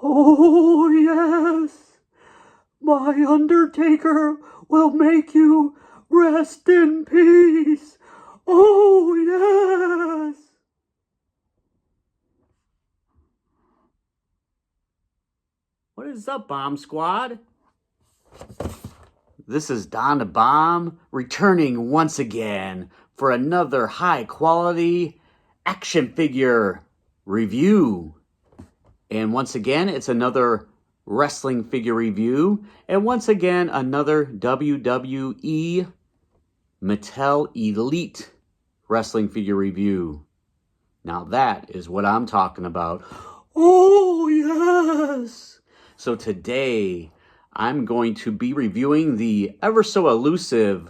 Oh, yes, my Undertaker will make you rest in peace. Oh, yes. What is up, Bomb Squad? This is Don the Bomb, returning once again for another high-quality action figure review. And once again, it's another wrestling figure review. And once again, another WWE Mattel Elite wrestling figure review. Now that is what I'm talking about. Oh, yes! So today, I'm going to be reviewing the ever so elusive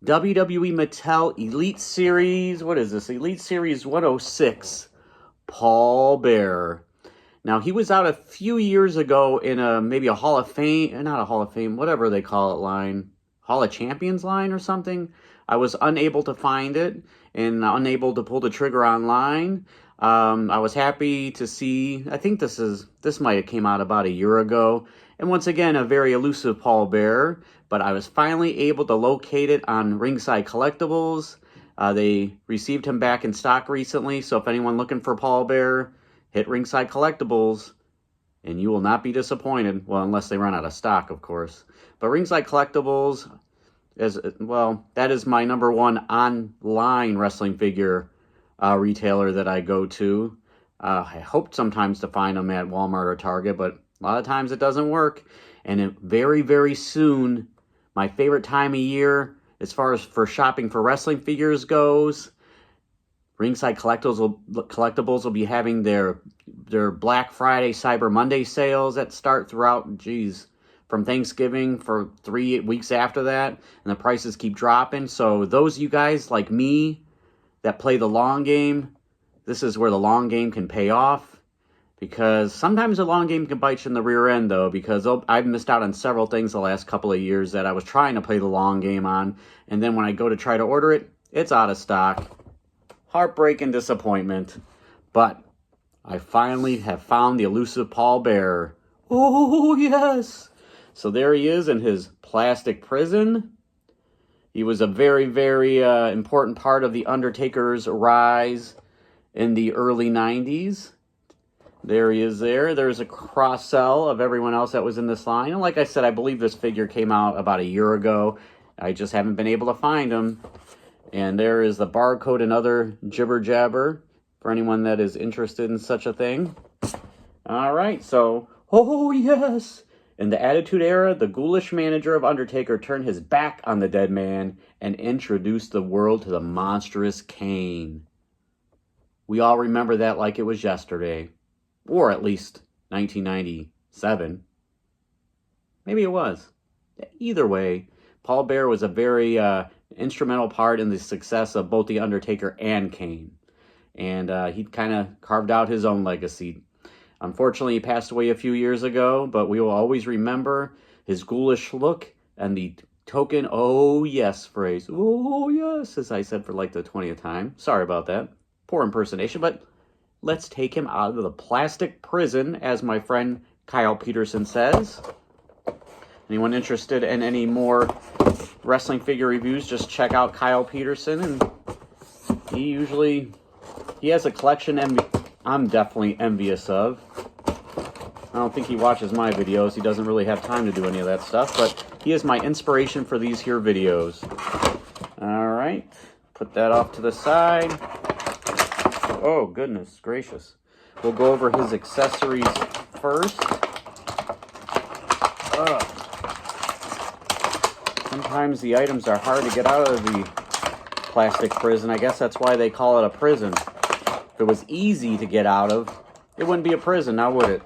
WWE Mattel Elite Series. What is this? Elite Series 106. Paul Bearer. Now, he was out a few years ago in maybe a Hall of Fame, not a Hall of Fame, whatever they call it line, Hall of Champions line or something. I was unable to find it and unable to pull the trigger online. I was happy to see, I think this might have came out about a year ago. And once again, a very elusive Paul Bearer, but I was finally able to locate it on Ringside Collectibles. They received him back in stock recently, so if anyone looking for Paul Bearer, hit Ringside Collectibles, and you will not be disappointed. Well, unless they run out of stock, of course. But Ringside Collectibles, that is my number one online wrestling figure retailer that I go to. I hope sometimes to find them at Walmart or Target, but a lot of times it doesn't work. And very, very soon, my favorite time of year, as far as for shopping for wrestling figures goes, Ringside Collectibles will be having their Black Friday, Cyber Monday sales that start throughout, from Thanksgiving for 3 weeks after that, and the prices keep dropping. So those of you guys like me that play the long game, this is where the long game can pay off, because sometimes the long game can bite you in the rear end, though, because I've missed out on several things the last couple of years that I was trying to play the long game on, and then when I go to try to order it, it's out of stock. Heartbreak and disappointment. But I finally have found the elusive Paul Bearer. Oh, yes. So there he is in his plastic prison. He was a very, very important part of the Undertaker's rise in the early 90s. There he is there. There's a cross-sell of everyone else that was in this line. And like I said, I believe this figure came out about a year ago. I just haven't been able to find him. And there is the barcode and other jibber-jabber for anyone that is interested in such a thing. All right, so, oh yes! In the Attitude Era, the ghoulish manager of Undertaker turned his back on the dead man and introduced the world to the monstrous Kane. We all remember that like it was yesterday. Or at least 1997. Maybe it was. Either way, Paul Bearer was a very instrumental part in the success of both The Undertaker and Kane. And he kind of carved out his own legacy. Unfortunately, he passed away a few years ago, but we will always remember his ghoulish look and the token "oh yes" phrase. Oh yes, as I said for like the 20th time. Sorry about that. Poor impersonation, but let's take him out of the plastic prison, as my friend Kyle Peterson says. Anyone interested in any more wrestling figure reviews, just check out Kyle Peterson, and he has a collection I'm definitely envious of. I don't think he watches my videos. He doesn't really have time to do any of that stuff, but he is my inspiration for these here videos. All right, put that off to the side. Oh, goodness gracious. We'll go over his accessories first. Sometimes the items are hard to get out of the plastic prison. I guess that's why they call it a prison. If it was easy to get out of, it wouldn't be a prison, now would it?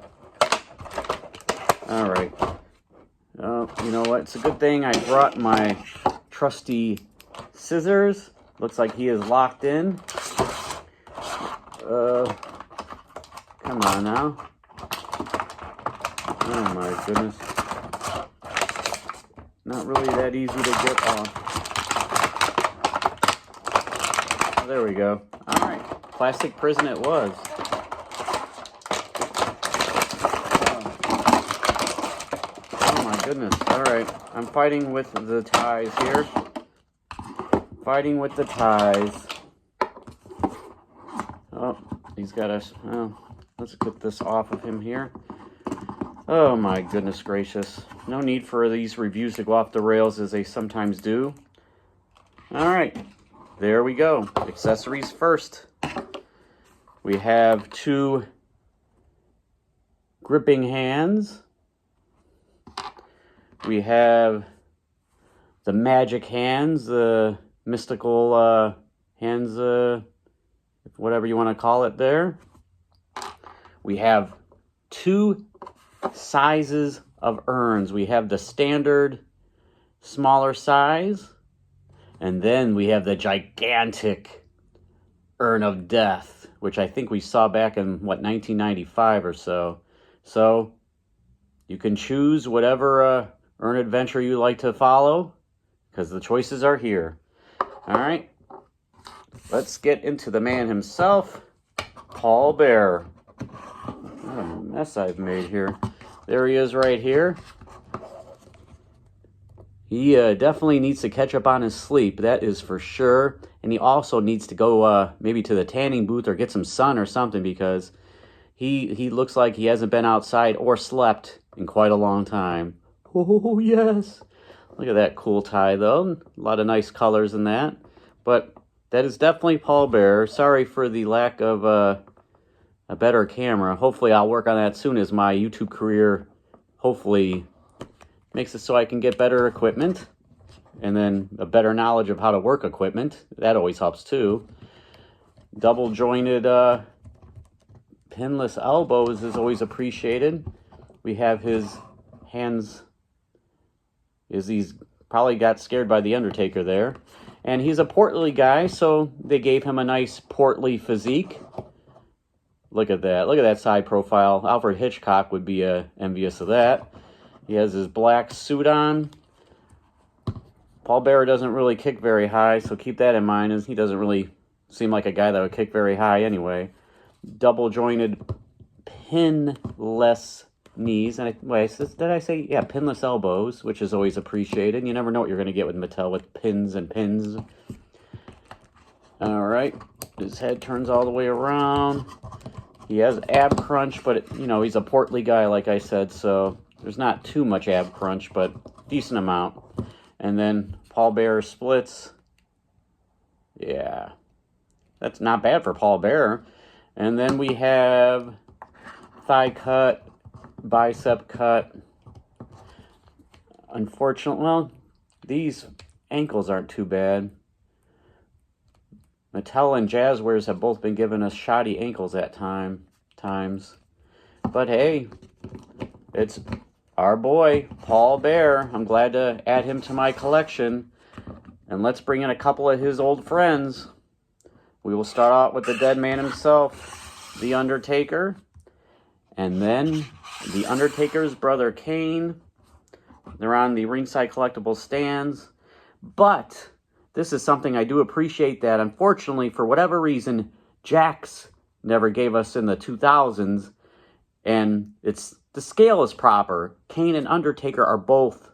All right. You know what? It's a good thing I brought my trusty scissors. Looks like he is locked in. Come on now. Oh my goodness. Not really that easy to get off. Oh, there we go. All right. Plastic prison it was. goodness. All right. I'm fighting with the ties here. Fighting with the ties. Oh, he's got us. Oh, let's get this off of him here. Oh, my goodness gracious. No need for these reviews to go off the rails as they sometimes do. All right. There we go. Accessories first. We have 2 gripping hands. We have the magic hands, the mystical hands, whatever you want to call it there. We have 2 sizes of urns. We have the standard smaller size, and then we have the gigantic urn of death, which I think we saw back in, 1995 or so. So you can choose whatever urn adventure you like to follow, because the choices are here. All right, let's get into the man himself, Paul Bearer. What a mess I've made here. There he is right here. He definitely needs to catch up on his sleep, that is for sure. And he also needs to go maybe to the tanning booth or get some sun or something, because he looks like he hasn't been outside or slept in quite a long time. Oh, yes. Look at that cool tie, though. A lot of nice colors in that. But that is definitely Paul Bearer. Sorry for the lack of a better camera. Hopefully I'll work on that soon, as my YouTube career hopefully makes it so I can get better equipment, and then a better knowledge of how to work equipment. That always helps too. Double jointed pinless elbows is always appreciated. We have his hands, he's probably got scared by the Undertaker there. And he's a portly guy, so they gave him a nice portly physique. Look at that. Look at that side profile. Alfred Hitchcock would be envious of that. He has his black suit on. Paul Bearer doesn't really kick very high, so keep that in mind, as he doesn't really seem like a guy that would kick very high anyway. Double jointed pinless knees. And did I say? Yeah, pinless elbows, which is always appreciated. You never know what you're going to get with Mattel with pins and pins. All right. His head turns all the way around. He has ab crunch, but, he's a portly guy, like I said, so there's not too much ab crunch, but decent amount. And then Paul Bearer splits. Yeah. That's not bad for Paul Bearer. And then we have thigh cut, bicep cut. Unfortunately, well, these ankles aren't too bad. Mattel and Jazzwares have both been giving us shoddy ankles at times. But hey, it's our boy, Paul Bearer. I'm glad to add him to my collection. And let's bring in a couple of his old friends. We will start out with the dead man himself, The Undertaker. And then The Undertaker's brother, Kane. They're on the ringside collectible stands. But this is something I do appreciate, that unfortunately, for whatever reason, Jakks never gave us in the 2000s. And the scale is proper. Kane and Undertaker are both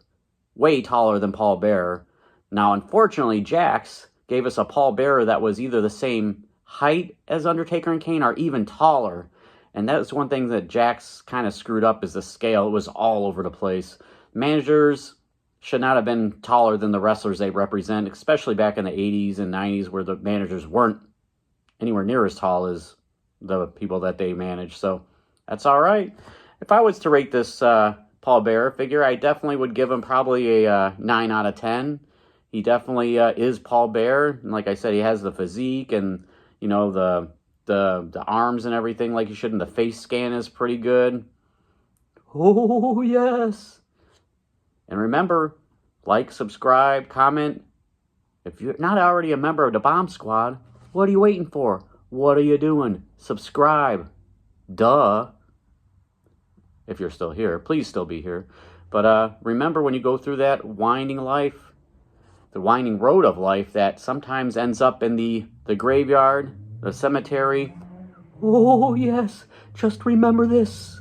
way taller than Paul Bearer. Now, unfortunately, Jakks gave us a Paul Bearer that was either the same height as Undertaker and Kane or even taller. And that was one thing that Jakks kind of screwed up, is the scale. It was all over the place. Managers should not have been taller than the wrestlers they represent, especially back in the 80s and 90s, where the managers weren't anywhere near as tall as the people that they managed. So that's all right. If I was to rate this Paul Bearer figure, I definitely would give him probably a 9 out of 10. He definitely is Paul Bearer. And like I said, he has the physique and, the arms and everything like he should. And the face scan is pretty good. Oh, yes. And remember, like, subscribe, comment. If you're not already a member of the Bomb Squad, what are you waiting for? What are you doing? Subscribe. Duh. If you're still here, please still be here. But remember, when you go through that winding life, the winding road of life that sometimes ends up in the graveyard, the cemetery. Oh, yes. Just remember this.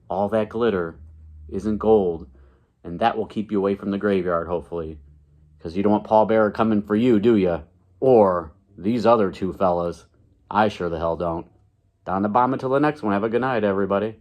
All that glitter isn't gold. And that will keep you away from the graveyard, hopefully. Because you don't want Paul Bearer coming for you, do you? Or these other two fellas. I sure the hell don't. Down the bomb until the next one. Have a good night, everybody.